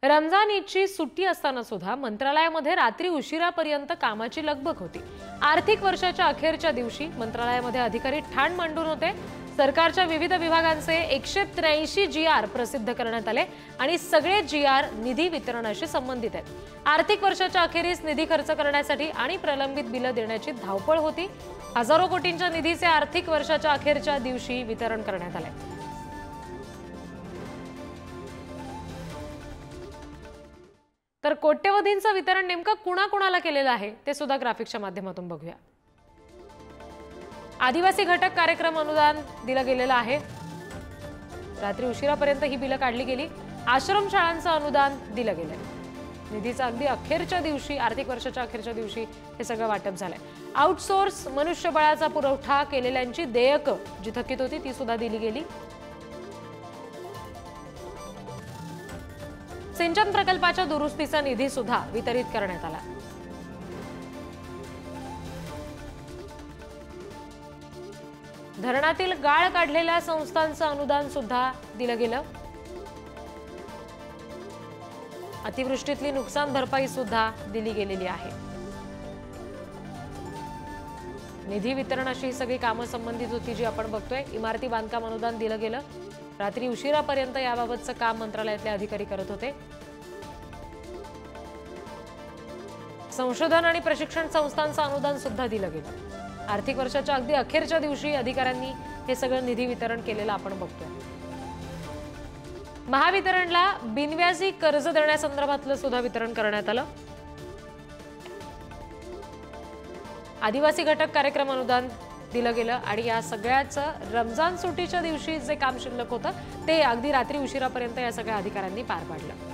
रमजान ईदची सुट्टी असताना सुद्धा मंत्रालयामध्ये रात्री उशिरापर्यंत कामाची लगबग होती। आर्थिक वर्षाच्या अखेरच्या दिवशी मंत्रालयामध्ये अधिकारी ठाण मांडून होते। सरकारच्या विविध विभागांचे 183 GR प्रसिद्ध करण्यात आले आणि सगळे GR निधी वितरणाशी संबंधित आहेत। आर्थिक वर्षाच्या अखेरीस निधी खर्च करण्यासाठी आणि प्रलंबित बिलं देण्याची धावपळ होती। हजारो कोटींच्या निधीचे आर्थिक वर्षाच्या अखेरच्या दिवशी वितरण करण्यात आले। तर कोट्यवधींचं वितरण नेमकं कुणाकुणाला केलेलं आहे ते सुद्धा ग्राफिक्सच्या माध्यमातून बघूया। आदिवासी घटक कार्यक्रम अनुदान दिलं गेलेलं आहे। रात्री उशिरापर्यंत ही बिलं काढली गेली। आश्रम शाळांचं अनुदान दिलं गेलंय। निधीचा अगदी अखेरच्या दिवशी आर्थिक वर्षाच्या अखेरच्या दिवशी हे सगळं वाटप झालंय। आउटसोर्स मनुष्यबळाचा पुरवठा केलेल्यांची देयकं जी थकीत होती ती सुद्धा दिली गेली। सिंचन प्रकल्पाच्या दुरुस्तीचा निधी सुद्धा वितरित करण्यात आला। धरणातील गाळ काढलेल्या संस्थांचं अनुदान सुद्धा दिलं गेलं। अतिवृष्टीतली नुकसान भरपाई सुद्धा दिली गेलेली आहे। निधी वितरणाशी ही सगळी कामं संबंधित होती जी आपण बघतोय। इमारती बांधकाम अनुदान दिलं गेलं। रात्री उशिरापर्यंत याबाबतचं काम मंत्रालयातले अधिकारी करत होते। संशोधन आणि प्रशिक्षण संस्थांचं अनुदान सुद्धा दिलं गेलं। आर्थिक वर्षाच्या अगदी अखेरच्या दिवशी अधिकाऱ्यांनी हे सगळं निधी वितरण केलेलं आपण बघतोय। महावितरणला बिनव्याजी कर्ज देण्यासंदर्भातलं सुद्धा वितरण करण्यात आलं। आदिवासी घटक कार्यक्रम अनुदान दिलं गेलं आणि या सगळ्याचं रमजान सुट्टीच्या दिवशी जे काम शिल्लक होतं ते अगदी रात्री उशिरापर्यंत या सगळ्या अधिकाऱ्यांनी पार पाडलं।